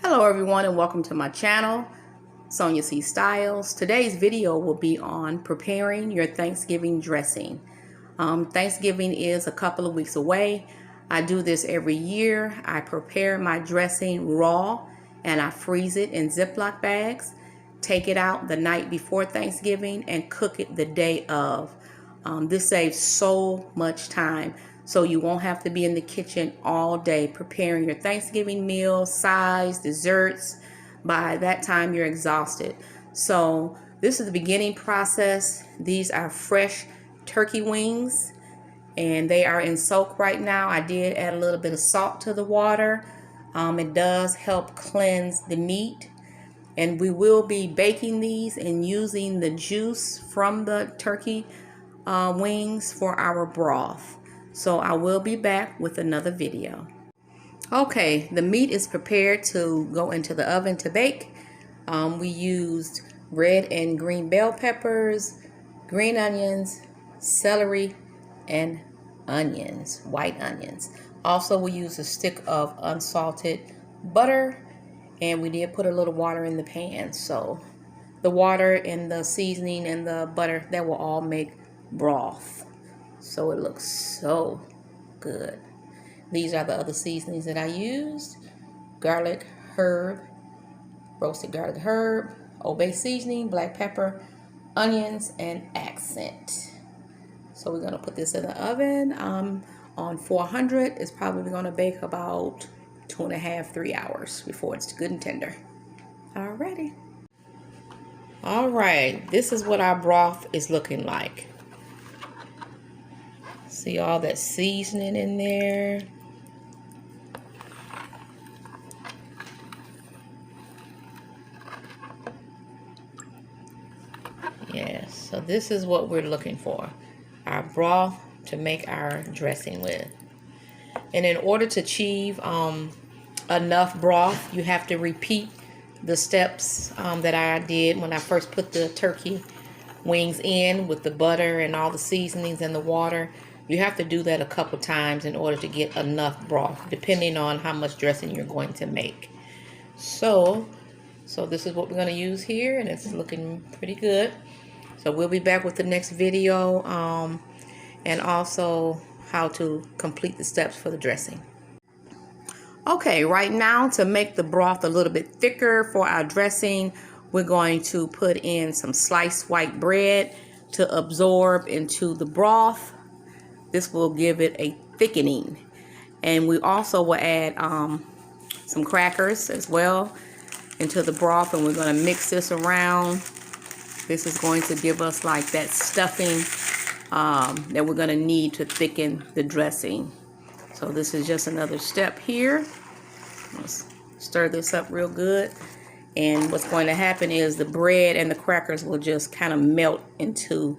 Hello everyone and welcome to my channel, Sonia C Styles. Today's video will be on preparing your Thanksgiving dressing. Thanksgiving is a couple of weeks away. I do this every year. I prepare my dressing raw and I freeze it in Ziploc bags, take it out the night before Thanksgiving and cook it the day of. This saves so much time. So you won't have to be in the kitchen all day preparing your Thanksgiving meal, sides, desserts. By that time, you're exhausted. So this is the beginning process. These are fresh turkey wings, and they are in soak right now. I did add a little bit of salt to the water. It does help cleanse the meat. And we will be baking these and using the juice from the turkey wings for our broth. So I will be back with another video. Okay, the meat is prepared to go into the oven to bake. We used red and green bell peppers, green onions, celery, and onions, white onions. Also, we used a stick of unsalted butter, and we did put a little water in the pan. So the water and the seasoning and the butter, that will all make broth. So it looks so good. These are the other seasonings that I used: garlic, herb, roasted garlic herb, obay seasoning, black pepper, onions, and accent. So we're gonna put this in the oven on 400. It's probably gonna bake about 2.5 to 3 hours before it's good and tender. Alrighty. All right, this is what our broth is looking like. See all that seasoning in there. Yes, so this is what we're looking for. Our broth to make our dressing with. And in order to achieve enough broth, you have to repeat the steps that I did when I first put the turkey wings in with the butter and all the seasonings and the water. You have to do that a couple times in order to get enough broth, depending on how much dressing you're going to make. So this is what we're going to use here, and it's looking pretty good. So we'll be back with the next video and also how to complete the steps for the dressing. Okay, right now, to make the broth a little bit thicker for our dressing, we're going to put in some sliced white bread to absorb into the broth. This will give it a thickening. And we also will add some crackers as well into the broth, and we're going to mix this around. This is going to give us like that stuffing that we're going to need to thicken the dressing. So this is just another step here. Let's stir this up real good. And what's going to happen is the bread and the crackers will just kind of melt into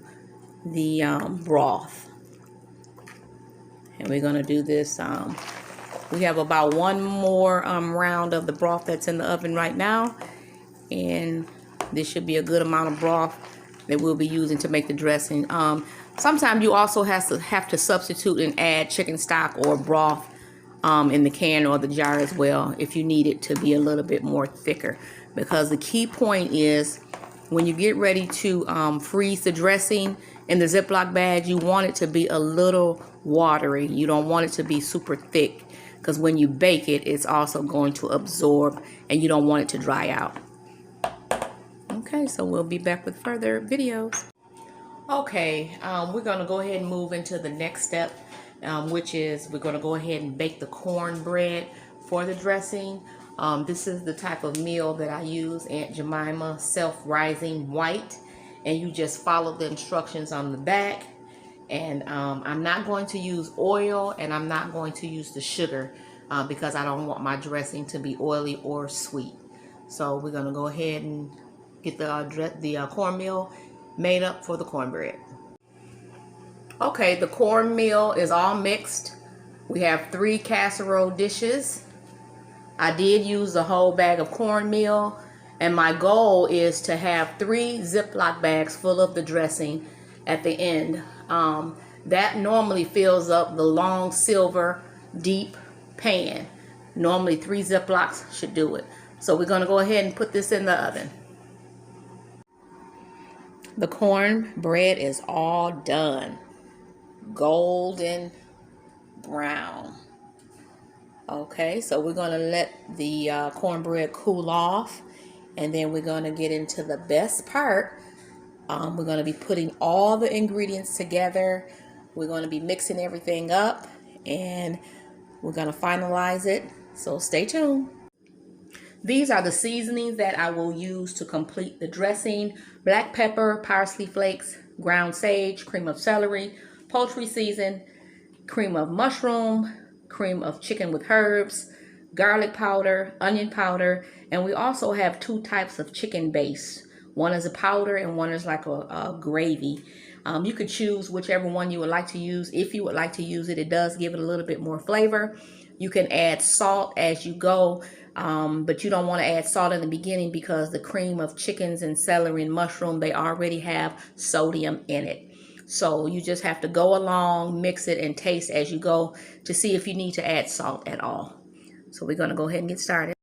the broth. And we're going to do this. We have about one more round of the broth that's in the oven right now. And this should be a good amount of broth that we'll be using to make the dressing. Sometimes you also have to substitute and add chicken stock or broth in the can or the jar as well if you need it to be a little bit more thicker. Because the key point is when you get ready to freeze the dressing in the Ziploc bag, you want it to be a little watery. You don't want it to be super thick, because when you bake it, it's also going to absorb and you don't want it to dry out. Okay, so we'll be back with further videos. Okay, we're going to go ahead and move into the next step, which is we're going to go ahead and bake the cornbread for the dressing. This is the type of meal that I use, Aunt Jemima Self-Rising White, and you just follow the instructions on the back. And I'm not going to use oil, and I'm not going to use the sugar because I don't want my dressing to be oily or sweet. So we're going to go ahead and get the cornmeal made up for the cornbread. Okay, the cornmeal is all mixed. We have 3 casserole dishes. I did use the whole bag of cornmeal, and my goal is to have 3 Ziploc bags full of the dressing at the end. That normally fills up the long silver deep pan. Normally 3 Ziplocs should do it. So we're going to go ahead and put this in the oven. The cornbread is all done. Golden brown. Okay, so we're going to let the cornbread cool off, and then we're going to get into the best part. We're going to be putting all the ingredients together. We're going to be mixing everything up, and we're going to finalize it. So stay tuned. These are the seasonings that I will use to complete the dressing: black pepper, parsley flakes, ground sage, cream of celery, poultry season, cream of mushroom, cream of chicken with herbs, garlic powder, onion powder, and we also have two types of chicken base. One is a powder and one is like a gravy. You could choose whichever one you would like to use. If you would like to use it, it does give it a little bit more flavor. You can add salt as you go, but you don't want to add salt in the beginning because the cream of chickens and celery and mushroom, they already have sodium in it. So you just have to go along, mix it, and taste as you go to see if you need to add salt at all. So we're going to go ahead and get started.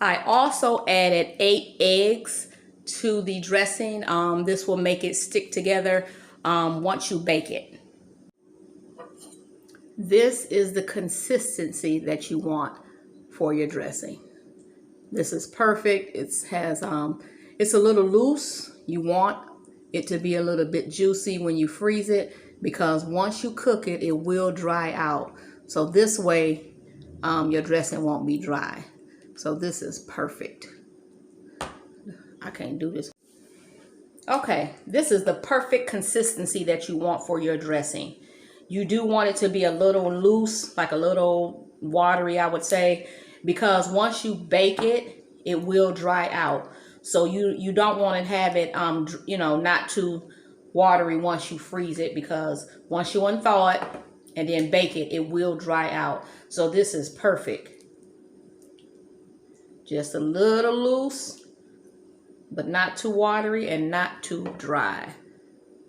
I also added 8 eggs to the dressing. This will make it stick together once you bake it. This is the consistency that you want for your dressing. This is perfect. It's a little loose. You want it to be a little bit juicy when you freeze it, because once you cook it, it will dry out. So this way, your dressing won't be dry. So this is perfect. I can't do this. Okay, this is the perfect consistency that you want for your dressing. You do want it to be a little loose, like a little watery, I would say, because once you bake it, it will dry out. So you don't want to have it, not too watery once you freeze it, because once you unthaw it and then bake it, it will dry out. So this is perfect. Just a little loose, but not too watery and not too dry.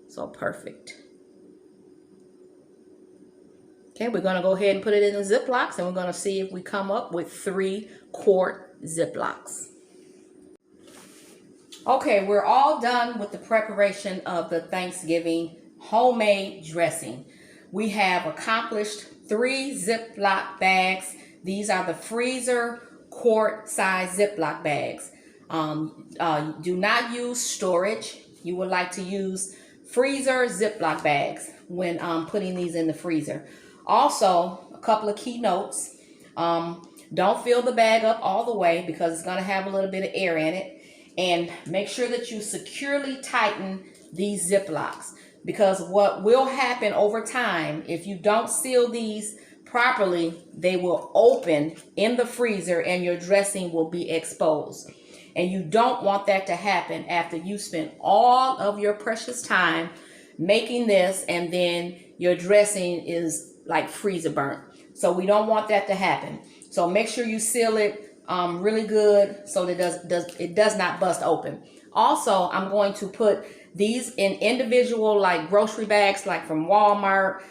So perfect. Okay, we're going to go ahead and put it in the Ziplocs, and we're going to see if we come up with 3-quart Ziplocs. Okay, we're all done with the preparation of the Thanksgiving homemade dressing. We have accomplished 3 Ziploc bags. These are the freezer quart size Ziploc bags. Do not use storage. You would like to use freezer Ziploc bags when putting these in the freezer. Also, a couple of key notes. Don't fill the bag up all the way, because it's going to have a little bit of air in it. And make sure that you securely tighten these Ziplocs, because what will happen over time, if you don't seal these properly, they will open in the freezer and your dressing will be exposed. And you don't want that to happen after you spend all of your precious time making this, and then your dressing is like freezer burnt. So we don't want that to happen. So make sure you seal it really good so that it does not bust open. Also, I'm going to put these in individual like grocery bags, like from Walmart,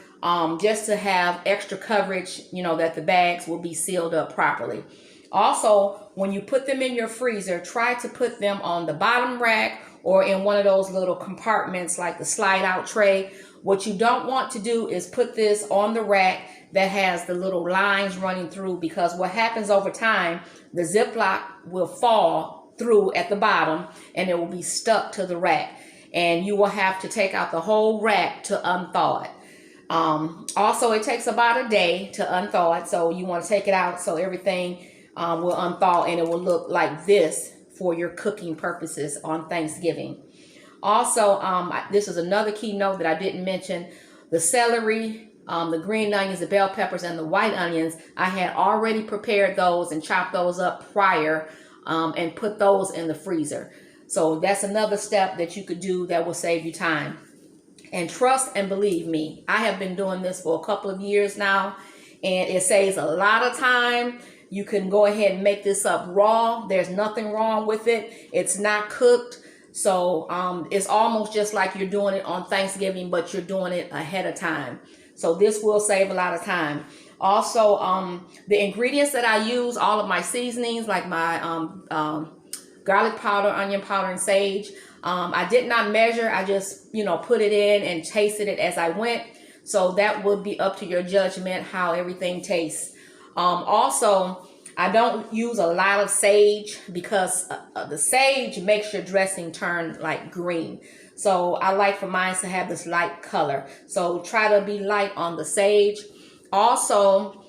just to have extra coverage, that the bags will be sealed up properly. Also, when you put them in your freezer, try to put them on the bottom rack or in one of those little compartments like the slide out tray. What you don't want to do is put this on the rack that has the little lines running through, because what happens over time, the Ziploc will fall through at the bottom and it will be stuck to the rack, and you will have to take out the whole rack to unthaw it. Also, it takes about a day to unthaw it, so you want to take it out so everything will unthaw and it will look like this for your cooking purposes on Thanksgiving. Also, this is another key note that I didn't mention. The celery, the green onions, the bell peppers, and the white onions, I had already prepared those and chopped those up prior and put those in the freezer. So that's another step that you could do that will save you time. And trust and believe me, I have been doing this for a couple of years now, and it saves a lot of time. You can go ahead and make this up raw. There's nothing wrong with it. It's not cooked. So it's almost just like you're doing it on Thanksgiving, but you're doing it ahead of time. So this will save a lot of time. Also, the ingredients that I use, all of my seasonings, like my garlic powder, onion powder, and sage, I did not measure. I just, put it in and tasted it as I went. So that would be up to your judgment how everything tastes. Also, I don't use a lot of sage, because the sage makes your dressing turn like green. So I like for mine to have this light color. So try to be light on the sage. Also,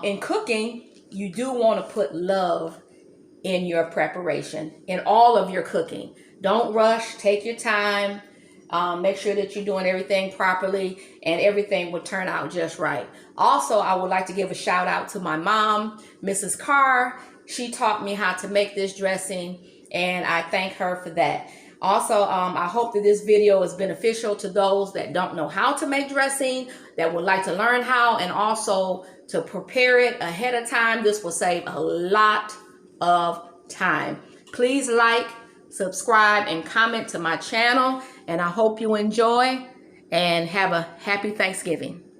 in cooking, you do want to put love in your preparation, in all of your cooking. Don't rush, take your time. Make sure that you're doing everything properly, and everything will turn out just right. Also, I would like to give a shout out to my mom, Mrs. Carr. She taught me how to make this dressing, and I thank her for that. Also, I hope that this video is beneficial to those that don't know how to make dressing, that would like to learn how, and also to prepare it ahead of time. This will save a lot of time. Please like, subscribe, and comment to my channel, and I hope you enjoy and have a happy Thanksgiving.